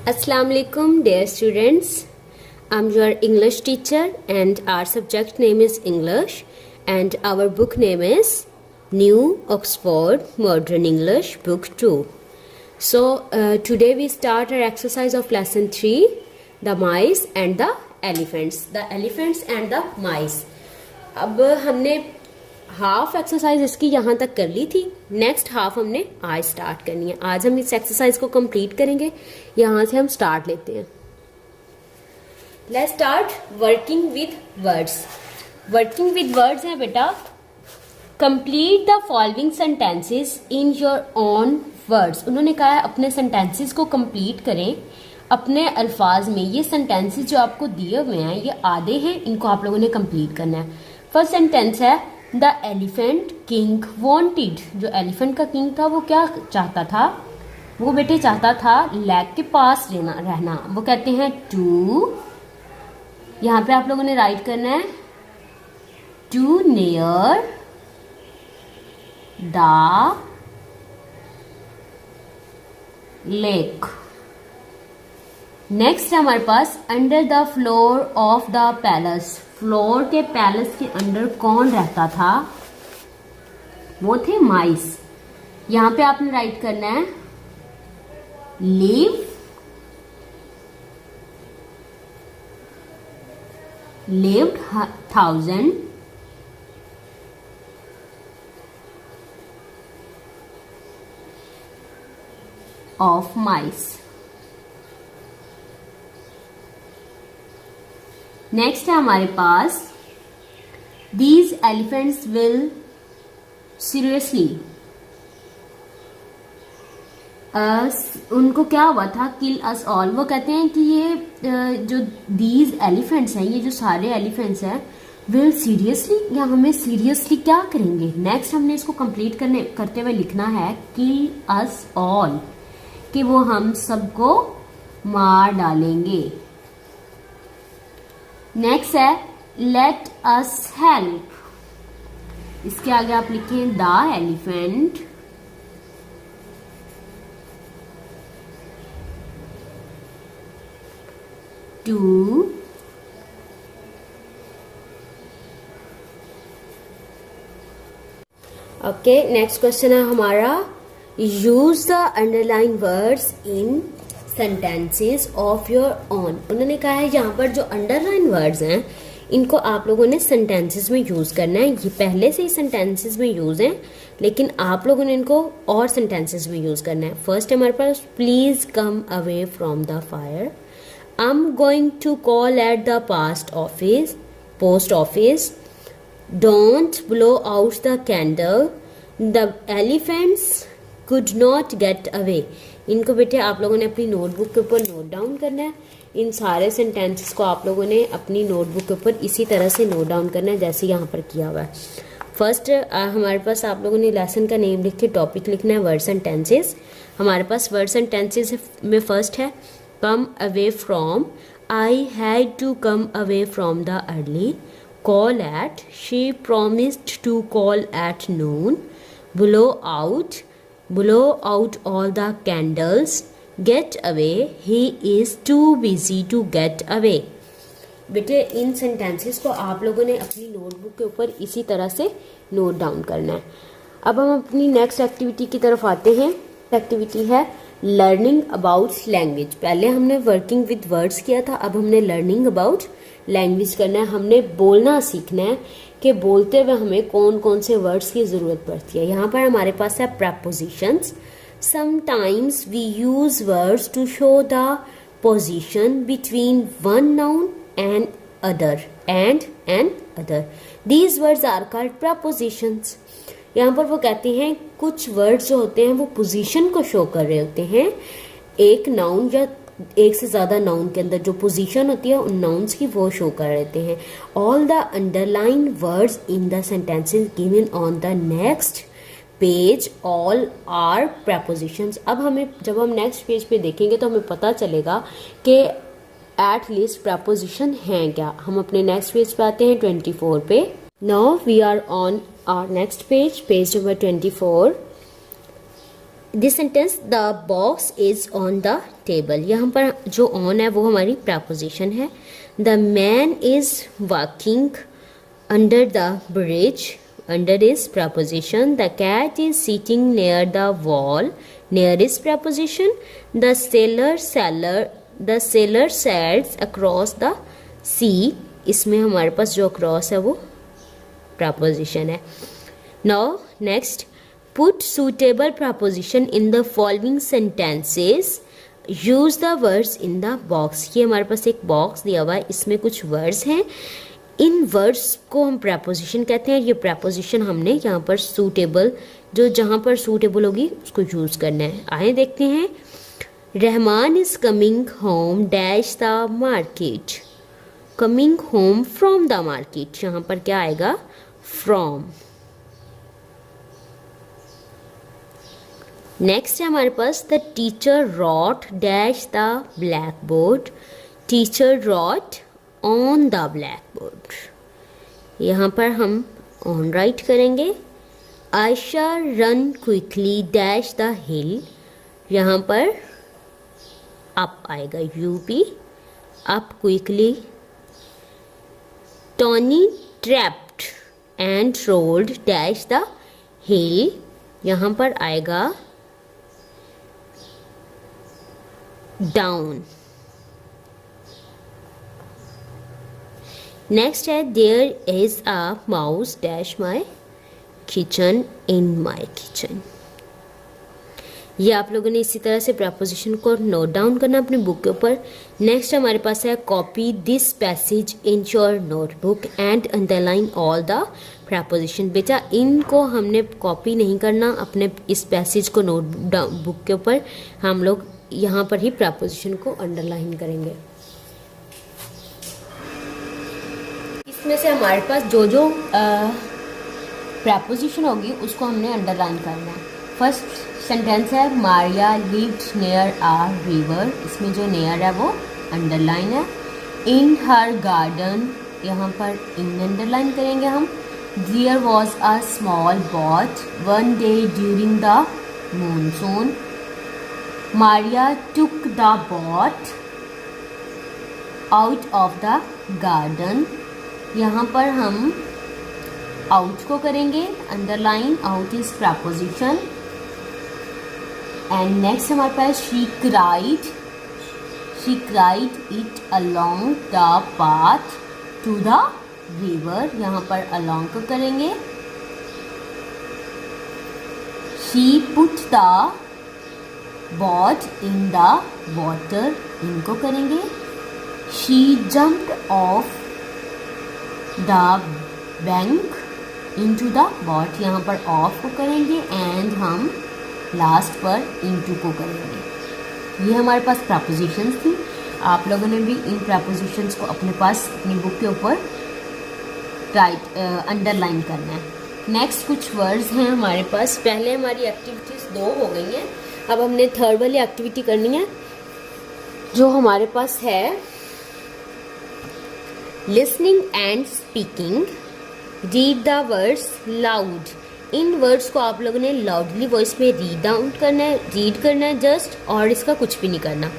Assalamu alaikum dear students. I'm your English teacher and our subject name is English and our book name is New Oxford Modern English Book 2. So today we start our exercise of lesson 3, the mice and the elephants. The elephants and the mice. अब हमने half exercise इसकी यहाँ तक कर ली थी. Next half हमने आज start करनी है. आज हम इस एक्सरसाइज को कंप्लीट करेंगे. यहाँ से हम स्टार्ट लेते हैं. Let's start working with words. Working with words है बेटा, complete the following sentences in your own words. उन्होंने कहा है अपने सेंटेंसेस को कंप्लीट करें अपने अल्फाज में. ये सेंटेंसेस जो आपको दिए हुए हैं ये आधे हैं, इनको आप लोगों ने कंप्लीट करना है. फर्स्ट सेंटेंस है द एलिफेंट किंग वॉन्टेड. जो एलिफेंट का किंग था वो क्या चाहता था? वो बेटे चाहता था लेग के पास रहना. वो कहते हैं टू, यहाँ पे आप लोगों ने राइट करना है to near the lake. Next है हमारे पास under the floor of the palace. Floor के पैलेस के अंदर कौन रहता था? वो थे माइस. यहां पे आपने राइट करना है lived 1,000 of mice. नेक्स्ट है हमारे पास दीज एलिफेंट्स विल सीरियसली. उनको क्या हुआ था? किल अस ऑल. वो कहते हैं कि ये जो दीज एलिफेंट्स हैं, ये जो सारे एलिफेंट्स हैं, विल सीरियसली, या हमें सीरियसली क्या करेंगे? नेक्स्ट हमने इसको कंप्लीट करते हुए लिखना है किल अस ऑल, कि वो हम सबको मार डालेंगे. नेक्स्ट है लेट अस हेल्प. इसके आगे आप लिखें the elephant too okay. Next question है हमारा use the underline words in sentences of your own. उन्होंने कहा है यहाँ पर जो अंडरलाइन वर्ड्स हैं इनको आप लोगों ने सेंटेंसेस में यूज करना है. ये पहले से ही सेंटेंसेस में यूज हैं, लेकिन आप लोगों ने इनको और सेंटेंसेस में यूज करना है. फर्स्ट हमारे पास please come away from the fire. I am going to call at the post office. Don't blow out the candle. The elephants could not get away. इनको बेटे आप लोगों ने अपनी नोटबुक के ऊपर नोट डाउन करना है. इन सारे सेंटेंसेस को आप लोगों ने अपनी नोटबुक के ऊपर इसी तरह से नोट डाउन करना है जैसे यहाँ पर किया हुआ है. फर्स्ट हमारे पास आप लोगों ने लेसन का नेम लिख के टॉपिक लिखना है वर्ड सेंटेंसेस. हमारे पास वर्ड सेंटेंसेस में फर्स्ट है come away from. I had to come away from the early. Call at, she promised to call at noon. blow out all the candles. get away, he is too busy to get away. बेटे इन sentences को आप लोगों ने अपनी notebook के ऊपर इसी तरह से नोट डाउन करना है. अब हम अपनी नेक्स्ट एक्टिविटी की तरफ आते हैं. एक्टिविटी है लर्निंग अबाउट लैंग्वेज. पहले हमने वर्किंग विद वर्ड्स किया था, अब हमने लर्निंग अबाउट लैंग्वेज करना है. हमने बोलना सीखना है कि बोलते हुए हमें कौन कौन से वर्ड्स की जरूरत पड़ती है. यहाँ पर हमारे पास है prepositions. Sometimes we use words to show the position between one noun and other. These words are called prepositions. यहाँ पर वो कहते हैं कुछ वर्ड्स जो होते हैं वो पोजीशन को शो कर रहे होते हैं. एक नाउन या एक से ज्यादा नाउन के अंदर जो पोजीशन होती है उन नाउन्स की वो शो कर रहते हैं. All the underline words in the sentences given on the next page all are prepositions. अब हमें जब हम नेक्स्ट पेज पे देखेंगे तो हमें पता चलेगा कि एट लीस्ट preposition हैं क्या. हम अपने नेक्स्ट पेज पे आते हैं 24 पे. Now we are on our next page number 24. This sentence, the box is on the table. यहाँ पर जो ऑन है वो हमारी प्रपोजिशन है। The man is walking under the bridge, under is preposition. The cat is sitting near the wall, near is preposition. The sailor sails across the sea, इसमें हमारे पास जो अक्रॉस है वो प्रपोजिशन है। Now next, put suitable preposition in the following sentences, use the words in the box. ये हमारे पास एक बॉक्स दिया हुआ है, इसमें कुछ वर्ड्स हैं, इन वर्ड्स को हम प्रपोजिशन कहते हैं। ये प्रपोजिशन हमने यहाँ पर सूटेबल, जो जहाँ पर सूटेबल होगी उसको यूज करना है। आए देखते हैं। Rahman is coming home dash the market, coming home from the market, यहाँ पर क्या आएगा, फ्रॉम। नेक्स्ट है हमारे पास, the teacher wrote dash the black board, teacher wrote on the black board, यहाँ पर हम ऑन राइट करेंगे। Ayesha run quickly dash the hill, यहाँ पर अप आएगा, U P, up quickly. Tony trapped and rolled dash the hill, यहाँ पर आएगा डाउन। नेक्स्ट है, there is a mouse dash my kitchen, in my kitchen. ये आप लोगों ने इसी तरह से प्रपोजिशन को नोट डाउन करना अपनी बुक के ऊपर। नेक्स्ट हमारे पास है, copy this passage in your notebook and underline all the preposition. बेटा इनको हमने कॉपी नहीं करना अपने इस पैसेज को नोट डाउन बुक के ऊपर, हम लोग यहाँ पर ही प्रपोजिशन को अंडरलाइन करेंगे। इसमें से हमारे पास जो जो प्रपोजिशन होगी उसको हमने अंडरलाइन करना है। फर्स्ट सेंटेंस है, मारिया लिव्ड नियर आ रिवर, इसमें जो नियर है वो अंडरलाइन है। इन हर गार्डन, यहाँ पर इन अंडरलाइन करेंगे हम। There was a small boat one day during the monsoon, Maria took the boat out of the garden, यहाँ पर हम आउट को करेंगे underline, out is preposition. And next हमारे पास, she cried it along the path to the river, यहाँ पर along को करेंगे। She put the boat in the water, इनको करेंगे। She jumped off the bank into the boat, यहाँ पर ऑफ को करेंगे एंड हम लास्ट पर इनटू को करेंगे। ये हमारे पास प्रपोजिशंस थी। आप लोगों ने भी इन प्रपोजिशंस को अपने पास अपनी बुक के ऊपर राइट अंडरलाइन करना है। नेक्स्ट कुछ वर्ड्स हैं हमारे पास। पहले हमारी एक्टिविटीज़ 2 हो गई हैं, अब हमने थर्ड वाली एक्टिविटी करनी है जो हमारे पास है listening and speaking. Read the words loud, in words को आप लोगों ने लाउडली वॉइस में रीड आउट करना है, रीड करना है जस्ट, और इसका कुछ भी नहीं करना।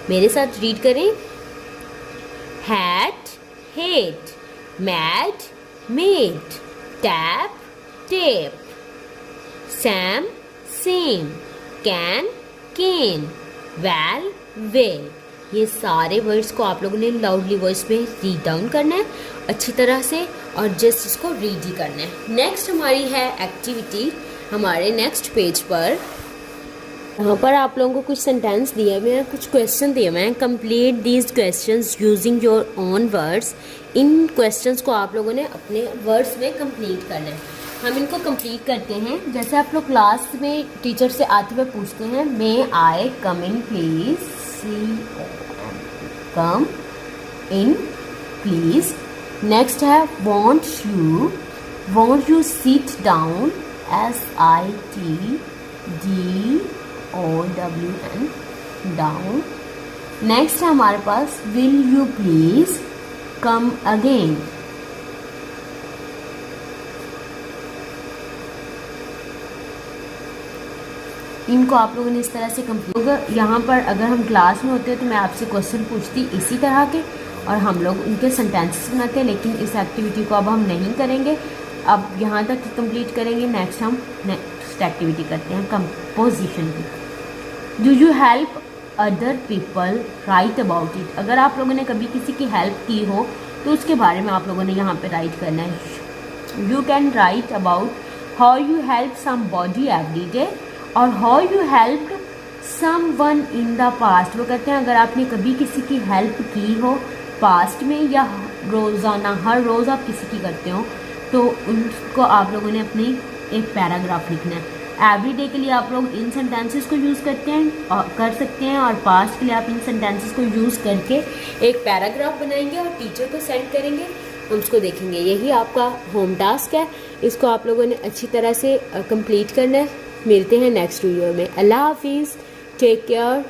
मेरे साथ रीड करें। Hat hate, mad made, tap tape, Sam same, can cane, well well. ये सारे वर्ड्स को आप लोगों ने लाउडली वॉइस में रीड डाउन करना है अच्छी तरह से, और जस्ट इसको रीड ही करना है। नेक्स्ट हमारी है एक्टिविटी हमारे नेक्स्ट पेज पर। यहाँ पर आप लोगों को कुछ सेंटेंस दिए हुए हैं, कुछ क्वेश्चन दिए हुए हैं। Complete these questions using your own words. In questions को आप लोगों ने अपने वर्ड्स में कंप्लीट करना है। हम इनको कंप्लीट करते हैं। जैसे आप लोग क्लास में टीचर से आते हुए पूछते हैं, may I come in please, see come in please. Next है want you sit down, SITDOWN down. Next है हमारे पास will you please come again. इनको आप लोगों ने इस तरह से कंप्लीट। यहाँ पर अगर हम क्लास में होते हैं तो मैं आपसे क्वेश्चन पूछती इसी तरह के और हम लोग उनके सेंटेंसेस बनाते हैं, लेकिन इस एक्टिविटी को अब हम नहीं करेंगे। अब यहाँ तक कंप्लीट करेंगे, नेक्स्ट हम नेक्स्ट एक्टिविटी करते हैं कंपोजिशन की। Do you help other people right about it. अगर आप लोगों ने कभी किसी की हेल्प की हो तो उसके बारे में आप लोगों ने यहाँ पे राइट करना है। You can write about how you help somebody every day और how you helped someone in the past. वो कहते हैं अगर आपने कभी किसी की हेल्प की हो पास्ट में या रोज़ाना हर रोज़ आप किसी की करते हो तो उनको आप लोगों ने अपनी एक पैराग्राफ लिखना है। एवरी डे के लिए आप लोग इन सेंटेंसेस को यूज़ करते हैं और कर सकते हैं, और पास्ट के लिए आप इन सेंटेंसेस को यूज़ करके एक पैराग्राफ बनाएंगे और टीचर को सेंड करेंगे, हम उसको देखेंगे। यही आपका होम टास्क है, इसको आप लोगों ने अच्छी तरह से कंप्लीट करना है। मिलते हैं नेक्स्ट वीडियो में। अल्लाह हाफिज़, टेक केयर।